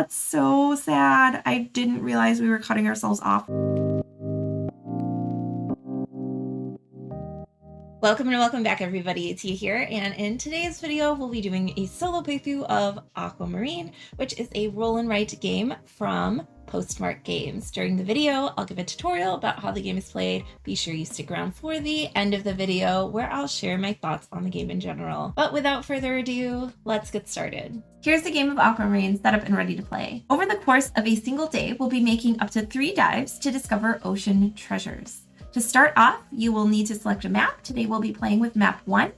That's so sad. I didn't realize we were cutting ourselves off. Welcome back everybody, it's Tia here, and in today's video we'll be doing a solo playthrough of Aquamarine, which is a roll and write game from Postmark Games. During the video, I'll give a tutorial about how the game is played. Be sure you stick around for the end of the video where I'll share my thoughts on the game in general. But without further ado, let's get started. Here's the game of Aquamarine set up and ready to play. Over the course of a single day, we'll be making up to 3 dives to discover ocean treasures. To start off, you will need to select a map. Today we'll be playing with map 1,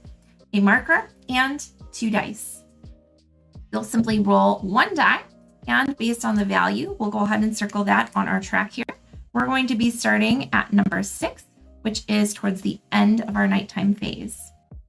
a marker, and 2 dice. You'll simply roll 1 die, and based on the value, we'll go ahead and circle that on our track here. We're going to be starting at number 6, which is towards the end of our nighttime phase.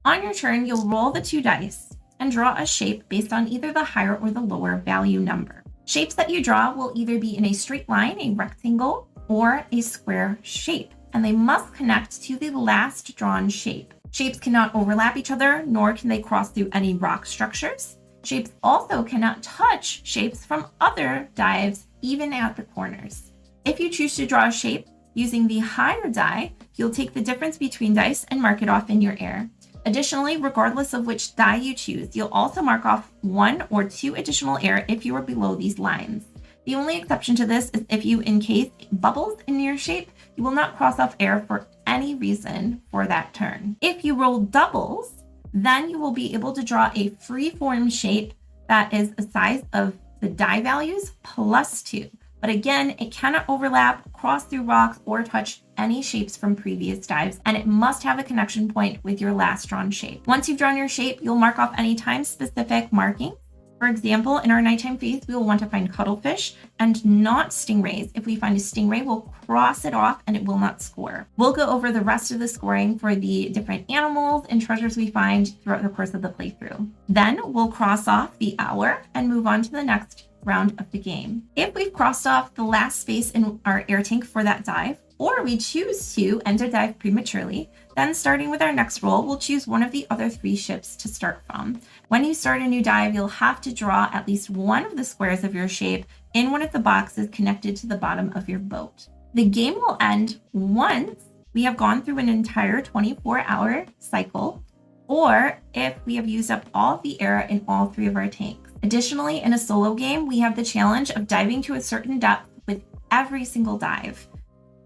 On your turn, you'll roll the 2 dice and draw a shape based on either the higher or the lower value number. Shapes that you draw will either be in a straight line, a rectangle, or a square shape, and they must connect to the last drawn shape. Shapes cannot overlap each other, nor can they cross through any rock structures. Shapes also cannot touch shapes from other dives, even at the corners. If you choose to draw a shape using the higher die, you'll take the difference between dice and mark it off in your air. Additionally, regardless of which die you choose, you'll also mark off 1 or 2 additional air if you are below these lines. The only exception to this is if you encase bubbles in your shape, you will not cross off air for any reason for that turn. If you roll doubles, then you will be able to draw a free-form shape that is the size of the die values plus 2. But again, it cannot overlap, cross through rocks, or touch any shapes from previous dives, and it must have a connection point with your last drawn shape. Once you've drawn your shape, you'll mark off any time-specific markings. For example, in our nighttime phase, we will want to find cuttlefish and not stingrays. If we find a stingray, we'll cross it off and it will not score. We'll go over the rest of the scoring for the different animals and treasures we find throughout the course of the playthrough. Then we'll cross off the hour and move on to the next round of the game. If we've crossed off the last space in our air tank for that dive, or we choose to end a dive prematurely, then starting with our next roll, we'll choose one of the other 3 ships to start from. When you start a new dive, you'll have to draw at least one of the squares of your shape in one of the boxes connected to the bottom of your boat. The game will end once we have gone through an entire 24-hour cycle, or if we have used up all of the air in all 3 of our tanks. Additionally, in a solo game, we have the challenge of diving to a certain depth with every single dive.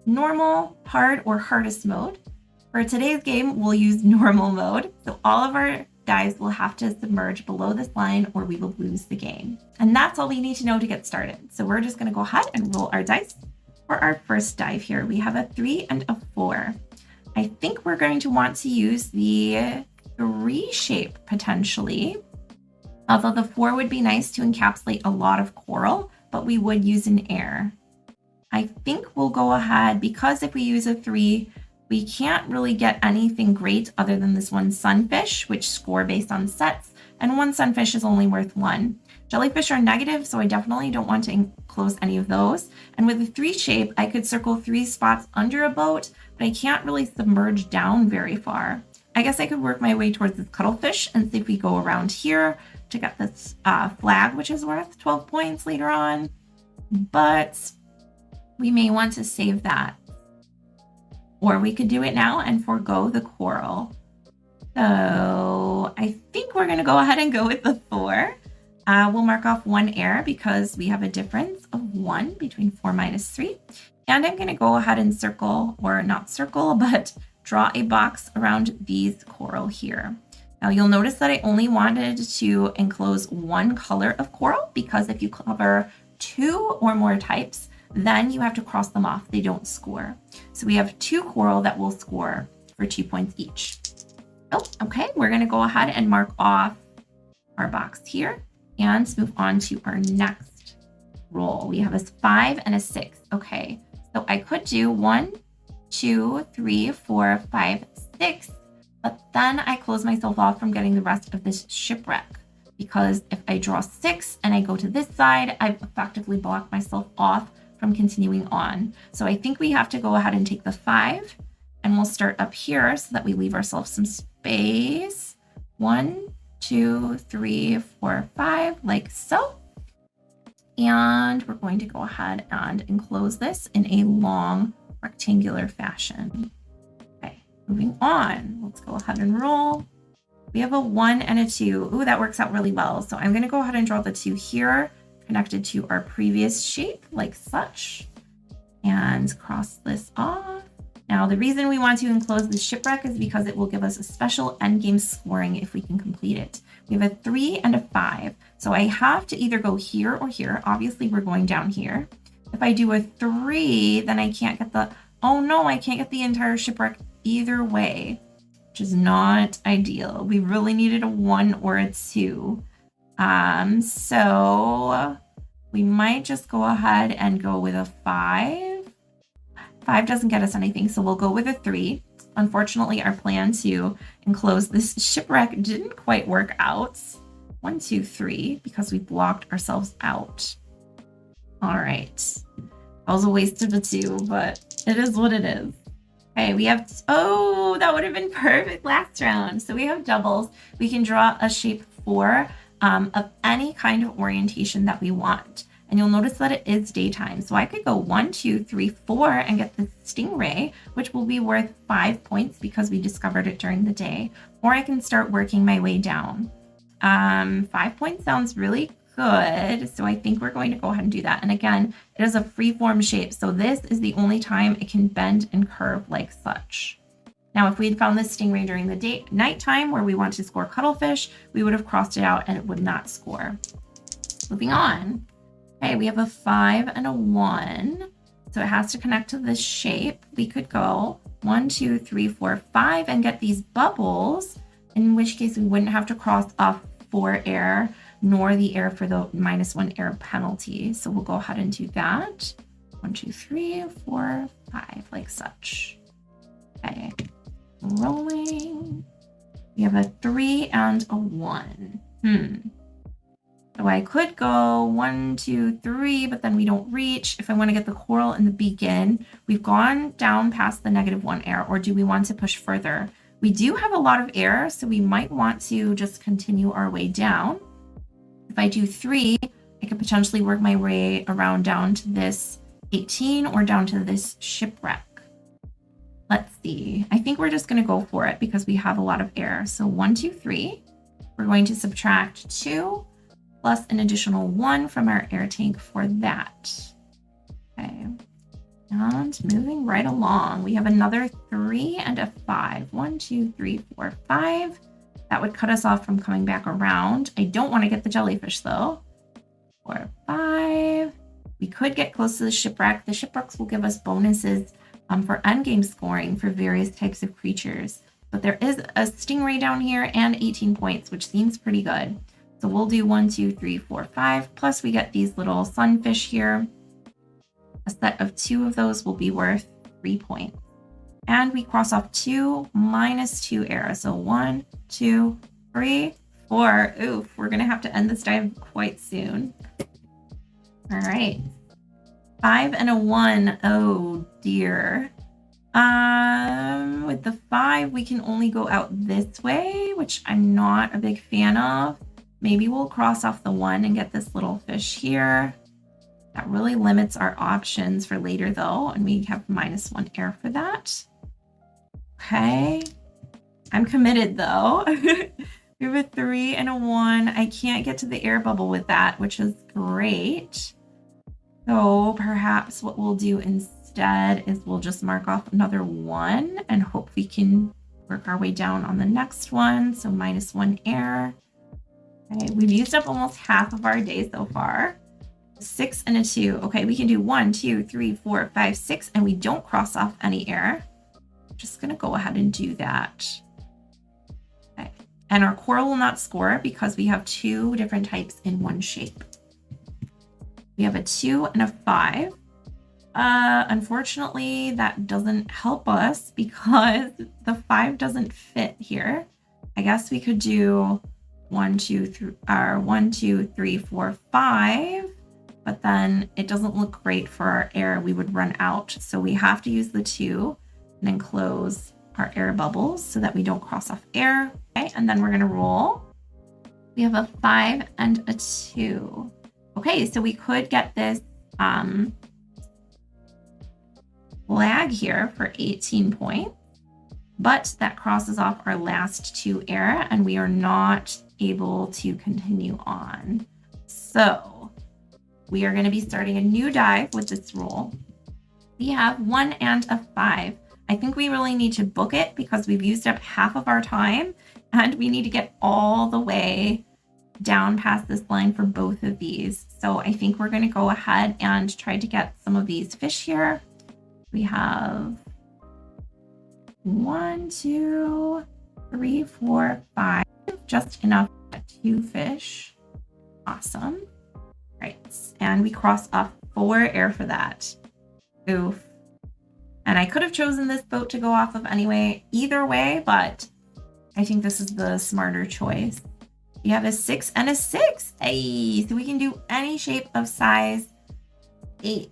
Normal, hard, or hardest mode. For today's game, we'll use normal mode. So all of our dives will have to submerge below this line or we will lose the game. And that's all we need to know to get started. So we're just going to go ahead and roll our dice for our first dive here. We have a 3 and a 4. I think we're going to want to use the 3 shape potentially. Although the 4 would be nice to encapsulate a lot of coral, but we would use an air. I think we'll go ahead, because if we use a 3, we can't really get anything great other than this 1 sunfish, which score based on sets, and 1 sunfish is only worth 1. Jellyfish are negative, so I definitely don't want to enclose any of those. And with a 3 shape, I could circle 3 spots under a boat, but I can't really submerge down very far. I guess I could work my way towards this cuttlefish and see if we go around here to get this flag, which is worth 12 points later on. But we may want to save that. Or we could do it now and forego the coral. So I think we're going to go ahead and go with the 4. We'll mark off 1 air because we have a difference of 1 between 4 minus 3. And I'm going to go ahead and circle, or not circle, but draw a box around these coral here. Now you'll notice that I only wanted to enclose 1 color of coral because if you cover 2 or more types, then you have to cross them off. They don't score. So we have 2 coral that will score for 2 points each. Oh, okay. We're going to go ahead and mark off our box here and move on to our next roll. We have a 5 and a 6. Okay. So I could do 1, 2, 3, 4, 5, 6, but then I close myself off from getting the rest of this shipwreck. Because if I draw 6 and I go to this side, I've effectively blocked myself off from continuing on. So I think we have to go ahead and take the 5 and we'll start up here so that we leave ourselves some space. 1, 2, 3, 4, 5, like so. And we're going to go ahead and enclose this in a long rectangular fashion. Okay, moving on. Let's go ahead and roll. We have a 1 and a 2. Ooh, that works out really well. So I'm going to go ahead and draw the 2 here, connected to our previous shape, like such, and cross this off. Now, the reason we want to enclose the shipwreck is because it will give us a special endgame scoring if we can complete it. We have a 3 and a 5. So I have to either go here or here. Obviously, we're going down here. If I do a 3, then I can't get the, oh no, I can't get the entire shipwreck either way, which is not ideal. We really needed a 1 or a 2. So we might just go ahead and go with a 5. 5 doesn't get us anything, so we'll go with a 3. Unfortunately, our plan to enclose this shipwreck didn't quite work out. 1, 2, 3, because we blocked ourselves out. All right. That was a waste of a 2, but it is what it is. Okay, we have, oh, that would have been perfect last round. So we have doubles. We can draw a shape 4 of any kind of orientation that we want. And you'll notice that it is daytime. So I could go 1, 2, 3, 4 and get the stingray, which will be worth 5 points because we discovered it during the day. Or I can start working my way down. 5 points sounds really good. So I think we're going to go ahead and do that. And again, it is a free-form shape. So this is the only time it can bend and curve like such. Now, if we had found this stingray during the nighttime where we want to score cuttlefish, we would have crossed it out and it would not score. Moving on. Okay, we have a 5 and a 1. So it has to connect to this shape. We could go 1, 2, 3, 4, 5 and get these bubbles, in which case we wouldn't have to cross off 4 air, nor the air for the -1 air penalty. So we'll go ahead and do that. 1, 2, 3, 4, 5, like such. Okay, rolling. We have a 3 and a 1. So I could go 1, 2, 3, but then we don't reach. If I want to get the coral and the beacon, we've gone down past the -1 air, or do we want to push further? We do have a lot of air, so we might want to just continue our way down. If I do 3, I could potentially work my way around down to this 18 or down to this shipwreck. Let's see. I think we're just going to go for it because we have a lot of air. So 1, 2, 3. We're going to subtract 2 plus an additional 1 from our air tank for that. Okay. And moving right along, we have another 3 and a 5. 1, 2, 3, 4, 5. That would cut us off from coming back around. I don't want to get the jellyfish though. 4, 5. We could get close to the shipwreck. The shipwrecks will give us bonuses for endgame scoring for various types of creatures. But there is a stingray down here and 18 points, which seems pretty good. So we'll do 1, 2, 3, 4, 5. Plus we get these little sunfish here. A set of 2 of those will be worth 3 points. And we cross off 2 minus 2 air. So 1, 2, 3, 4. Oof, we're going to have to end this dive quite soon. All right. 5 and a 1. Oh dear. With the 5, we can only go out this way, which I'm not a big fan of. Maybe we'll cross off the 1 and get this little fish here. That really limits our options for later though, and we have -1 air for that. Okay. I'm committed though. We have a 3 and a 1. I can't get to the air bubble with that, which is great. So perhaps what we'll do instead is we'll just mark off another 1 and hope we can work our way down on the next one. So -1 air. Okay, we've used up almost half of our day so far. 6 and a 2. Okay, we can do 1, 2, 3, 4, 5, 6, and we don't cross off any air. Just gonna go ahead and do that. Okay, and our coral will not score because we have 2 different types in one shape. We have a 2 and a 5. Unfortunately, that doesn't help us because the 5 doesn't fit here. I guess we could do 1, 2, 3, 1, 2, 3, 4, 5, but then it doesn't look great for our air. We would run out. So we have to use the 2 and enclose our air bubbles so that we don't cross off air. Okay, and then we're gonna roll. We have a 5 and a 2. Okay, so we could get this flag here for 18 points, but that crosses off our last 2 air and we are not able to continue on. So we are going to be starting a new dive with this roll. We have 1 and a 5. I think we really need to book it because we've used up half of our time and we need to get all the way down past this line for both of these. So I think we're going to go ahead and try to get some of these fish here. We have 1, 2, 3, 4, 5, just enough to get 2 fish. Awesome. Right, and we cross off 4 air for that. Oof. And I could have chosen this boat to go off of anyway, either way, but I think this is the smarter choice. We have a 6 and a 6. Hey, so we can do any shape of size 8,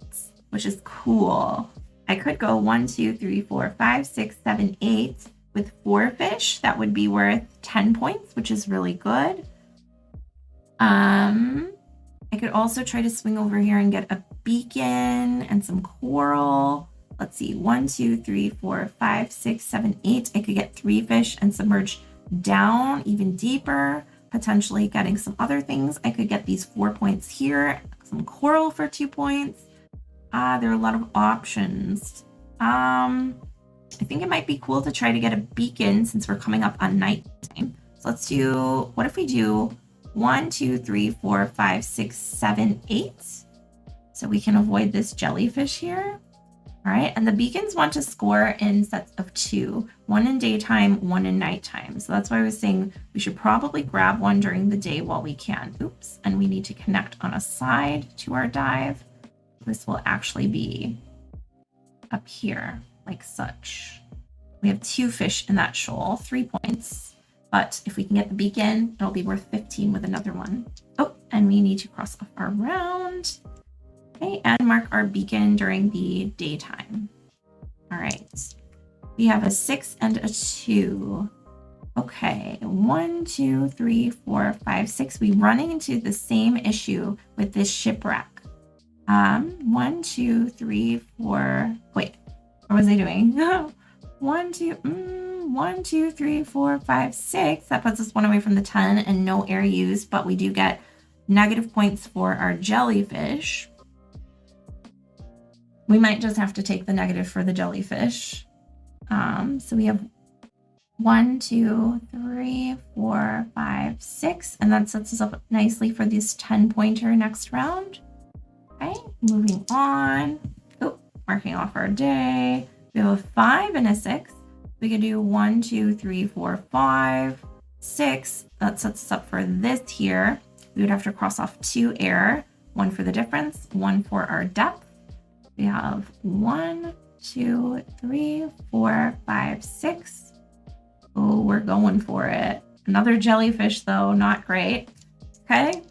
which is cool. I could go 1, 2, 3, 4, 5, 6, 7, 8 with 4 fish. That would be worth 10 points, which is really good. I could also try to swing over here and get a beacon and some coral. Let's see, 1, 2, 3, 4, 5, 6, 7, 8. I could get 3 fish and submerge down even deeper, potentially getting some other things. I could get these 4 points here, some coral for 2 points. There are a lot of options. I think it might be cool to try to get a beacon since we're coming up on nighttime. So let's do, what if we do 1, 2, 3, 4, 5, 6, 7, 8. So we can avoid this jellyfish here. All right, and the beacons want to score in sets of 2, 1 in daytime, 1 in nighttime. So that's why I was saying we should probably grab one during the day while we can. Oops, and we need to connect on a side to our dive. This will actually be up here, like such. We have 2 fish in that shoal, 3 points. But if we can get the beacon, it'll be worth 15 with another one. Oh, and we need to cross off our round. Okay, and mark our beacon during the daytime. All right. We have a 6 and a 2. Okay, 1, 2, 3, 4, 5, 6. We running into the same issue with this shipwreck. 1, 2, 3, 4. Wait, what was I doing? 1, 2, 3, 4, 5, 6. That puts us 1 away from the 10 and no air used, but we do get negative points for our jellyfish. We might just have to take the negative for the jellyfish. So we have 1, 2, 3, 4, 5, 6, and that sets us up nicely for this 10-pointer next round. Okay, moving on. Oh, marking off our day. We have a 5 and a 6. We could do 1, 2, 3, 4, 5, 6. That sets us up for this here. We would have to cross off 2 air, 1 for the difference, 1 for our depth. We have 1, 2, 3, 4, 5, 6. Oh, we're going for it. Another jellyfish though, not great. Okay.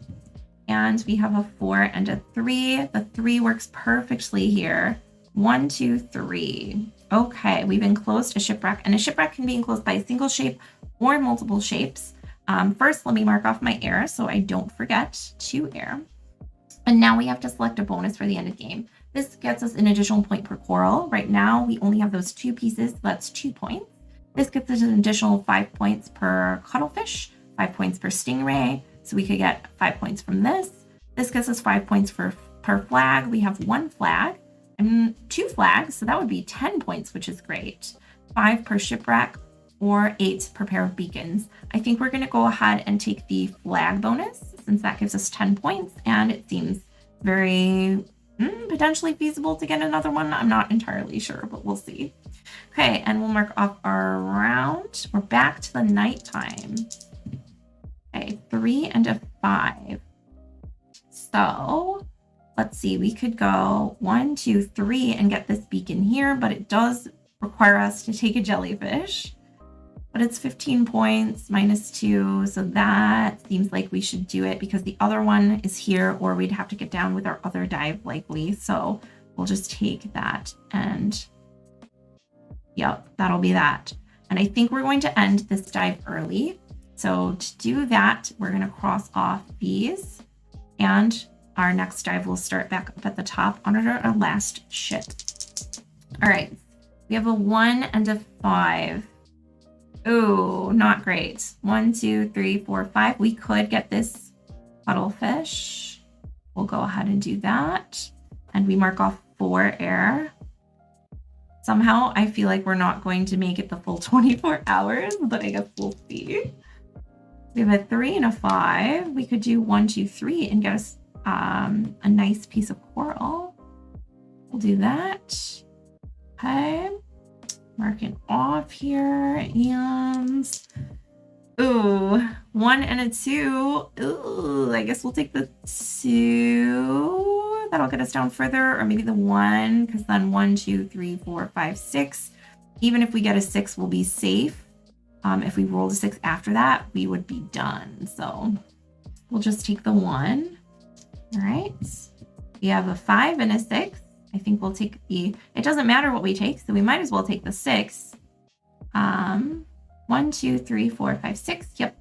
And we have a 4 and a 3. The 3 works perfectly here. 1, 2, 3. Okay, we've enclosed a shipwreck, and a shipwreck can be enclosed by a single shape or multiple shapes. First, let me mark off my air so I don't forget 2 air. And now we have to select a bonus for the end of the game. This gets us an additional point per coral. Right now, we only have those 2 pieces, so that's 2 points. This gets us an additional 5 points per cuttlefish, 5 points per stingray. So we could get 5 points from this. This gets us 5 points per flag. We have 1 flag and 2 flags, so that would be 10 points, which is great. 5 per shipwreck or 8 per pair of beacons. I think we're going to go ahead and take the flag bonus since that gives us 10 points, and it seems very potentially feasible to get another one. I'm not entirely sure, but we'll see. Okay, and we'll mark off our round. We're back to the nighttime. Okay, 3 and a 5. So let's see, we could go 1, 2, 3 and get this beacon here, but it does require us to take a jellyfish. But it's 15 points minus 2, so that seems like we should do it because the other one is here, or we'd have to get down with our other dive likely. So we'll just take that, and yep, that'll be that. And I think we're going to end this dive early. So to do that, we're going to cross off these and our next dive will start back up at the top under our last ship. All right, we have a 1 and a 5. Oh, not great. 1, 2, 3, 4, 5. We could get this cuttlefish. We'll go ahead and do that. And we mark off 4 air. Somehow I feel like we're not going to make it the full 24 hours, but I guess we'll see. We have a 3 and a 5. We could do 1, 2, 3 and get us a nice piece of coral. We'll do that. Okay. Mark it off here. And ooh, 1 and a 2. Ooh, I guess we'll take the 2. That'll get us down further, or maybe the 1, because then 1, 2, 3, 4, 5, 6. Even if we get a 6, we'll be safe. If we rolled a 6 after that, we would be done. So we'll just take the 1. All right. We have a 5 and a 6. I think we'll take the, it doesn't matter what we take, so we might as well take the 6. 1, 2, 3, 4, 5, 6. Yep.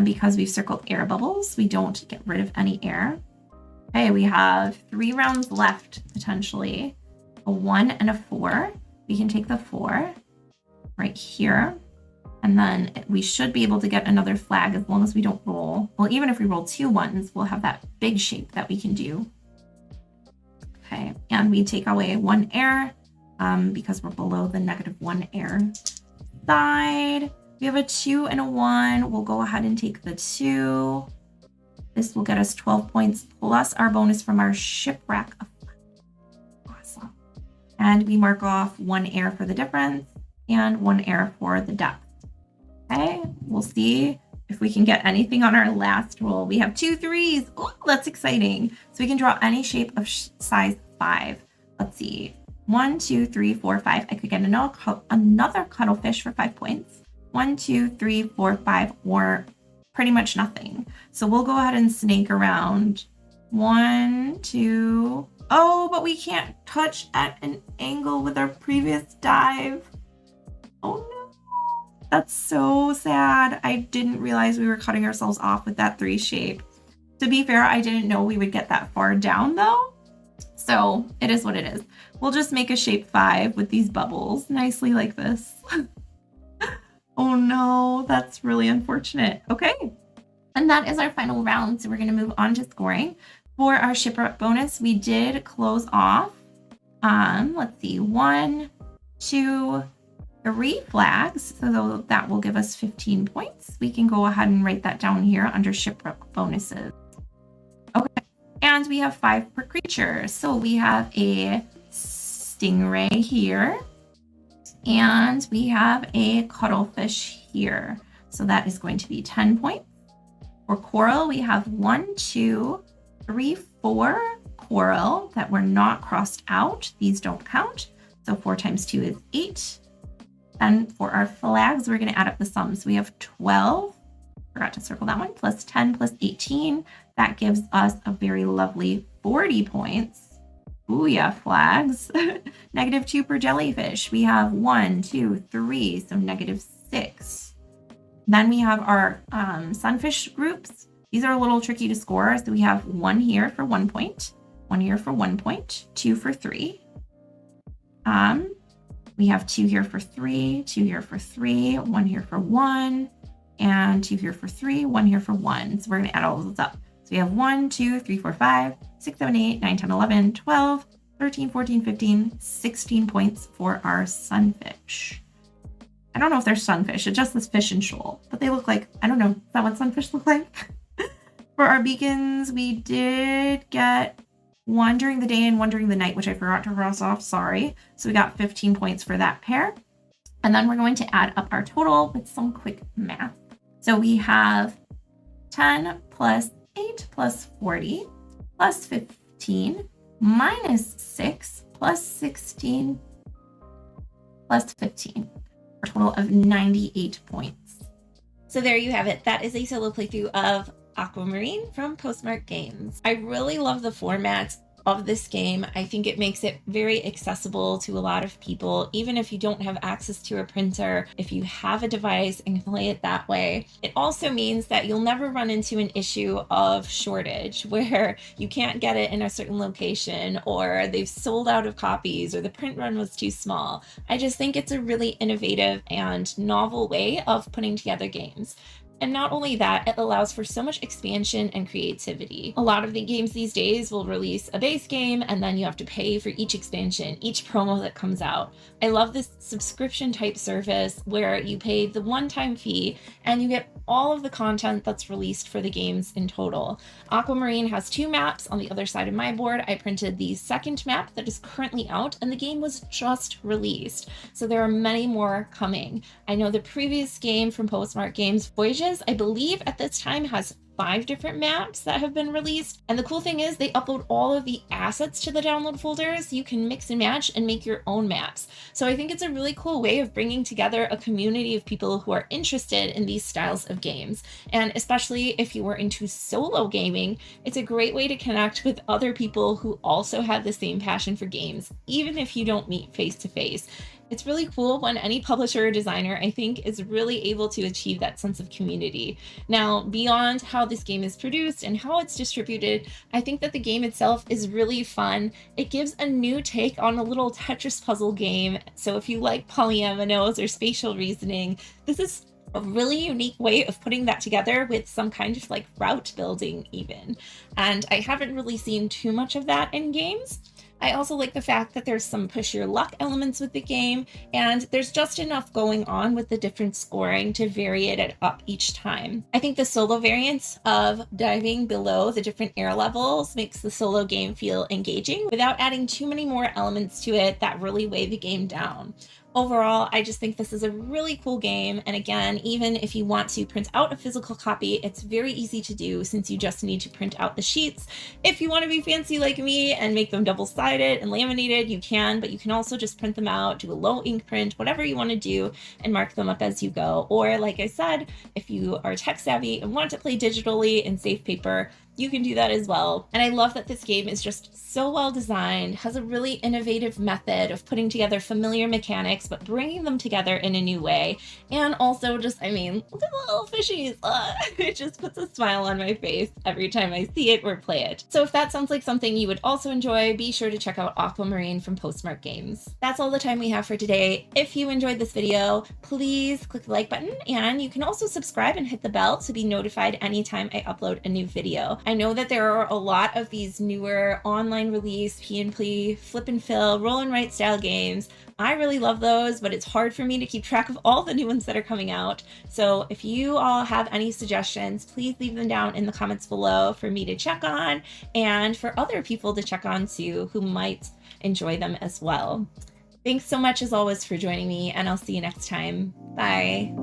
Because we've circled air bubbles, we don't get rid of any air. Okay, we have 3 rounds left, potentially. A 1 and a 4. We can take the 4 right here. And then we should be able to get another flag as long as we don't roll. Well, even if we roll 2 1s, we'll have that big shape that we can do. Okay, and we take away 1 air because we're below the -1 air side. We have a 2 and a 1. We'll go ahead and take the 2. This will get us 12 points plus our bonus from our shipwreck. Awesome. And we mark off 1 air for the difference and 1 air for the depth. Okay, we'll see if we can get anything on our last roll. We have 2 3s. Oh, that's exciting. So we can draw any shape of size 5. Let's see. 1, 2, 3, 4, 5. I could get another cuttlefish for 5 points. 1, 2, 3, 4, 5, or pretty much nothing. So we'll go ahead and snake around. 1, 2. Oh, but we can't touch at an angle with our previous dive. Oh no. That's so sad. I didn't realize we were cutting ourselves off with that 3 shape. To be fair, I didn't know we would get that far down though. So it is what it is. We'll just make a shape 5 with these bubbles nicely like this. Oh no, that's really unfortunate. Okay. And that is our final round. So we're going to move on to scoring. For our shipwreck bonus, we did close off. Let's see, 1, 2, 3 flags, so that will give us 15 points. We can go ahead and write that down here under shipwreck bonuses. Okay, and we have 5 per creature. So we have a stingray here, and we have a cuttlefish here. So that is going to be 10 points. For coral, we have 1, 2, 3, 4 coral that were not crossed out. These don't count. So 4 times 2 is 8. And for our flags, we're going to add up the sums. We have 12, forgot to circle that one, plus 10 plus 18. That gives us a very lovely 40 points. Ooh, yeah, flags. -2 per jellyfish. We have 1, 2, 3, so -6. Then we have our sunfish groups. These are a little tricky to score. So we have 1 here for 1 point, 1 here for 1 point, 2 for 3. We have 2 here for 3, 2 here for 3, 1 here for 1, and 2 here for 3, 1 here for 1. So we're going to add all of those up. So we have 1, 2, 3, 4, 5, 6, 7, 8, 9, 10, 11, 12, 13, 14, 15, 16 points for our sunfish. I don't know if they're sunfish. It just says fish and shoal, but they look like, I don't know. Is that what sunfish look like? For our beacons, we did get 1 during the day and 1 during the night, which I forgot to cross off, sorry. So we got 15 points for that pair. And then we're going to add up our total with some quick math. So we have 10 plus 8 plus 40 plus 15 minus 6 plus 16 plus 15, for a total of 98 points. So there you have it. That is a solo playthrough of Aquamarine from Postmark Games. I really love the format. of this game. I think it makes it very accessible to a lot of people, even if you don't have access to a printer, if you have a device and can play it that way. It also means that you'll never run into an issue of shortage where you can't get it in a certain location, or they've sold out of copies, or the print run was too small. I just think it's a really innovative and novel way of putting together games. And not only that, it allows for so much expansion and creativity. A lot of the games these days will release a base game and then you have to pay for each expansion, each promo that comes out. I love this subscription type service where you pay the one-time fee and you get all of the content that's released for the games in total. Aquamarine has 2 maps on the other side of my board. I printed the second map that is currently out and the game was just released. So there are many more coming. I know the previous game from Postmark Games, Voyages, I believe at this time has 5 different maps that have been released. And the cool thing is they upload all of the assets to the download folders. You can mix and match and make your own maps. So I think it's a really cool way of bringing together a community of people who are interested in these styles of games. And especially if you are into solo gaming, it's a great way to connect with other people who also have the same passion for games, even if you don't meet face to face. It's really cool when any publisher or designer, I think, is really able to achieve that sense of community. Now, beyond how this game is produced and how it's distributed, I think that the game itself is really fun. It gives a new take on a little Tetris puzzle game. So if you like polyominoes or spatial reasoning, this is a really unique way of putting that together with some kind of like route building even. And I haven't really seen too much of that in games. I also like the fact that there's some push your luck elements with the game, and there's just enough going on with the different scoring to vary it up each time. I think the solo variants of diving below the different air levels makes the solo game feel engaging without adding too many more elements to it that really weigh the game down. Overall, I just think this is a really cool game. And again, even if you want to print out a physical copy, it's very easy to do since you just need to print out the sheets. If you want to be fancy like me and make them double-sided and laminated, you can, but you can also just print them out, do a low ink print, whatever you want to do, and mark them up as you go. Or like I said, if you are tech savvy and want to play digitally in safe paper, you can do that as well. And I love that this game is just so well designed, has a really innovative method of putting together familiar mechanics, but bringing them together in a new way. And also just, I mean, look at the little fishies. It just puts a smile on my face every time I see it or play it. So if that sounds like something you would also enjoy, be sure to check out Aquamarine from Postmark Games. That's all the time we have for today. If you enjoyed this video, please click the like button, and you can also subscribe and hit the bell to be notified anytime I upload a new video. I know that there are a lot of these newer online release, P&P, flip and fill, roll and write style games. I really love those, but it's hard for me to keep track of all the new ones that are coming out. So if you all have any suggestions, please leave them down in the comments below for me to check on and for other people to check on too who might enjoy them as well. Thanks so much as always for joining me, and I'll see you next time. Bye.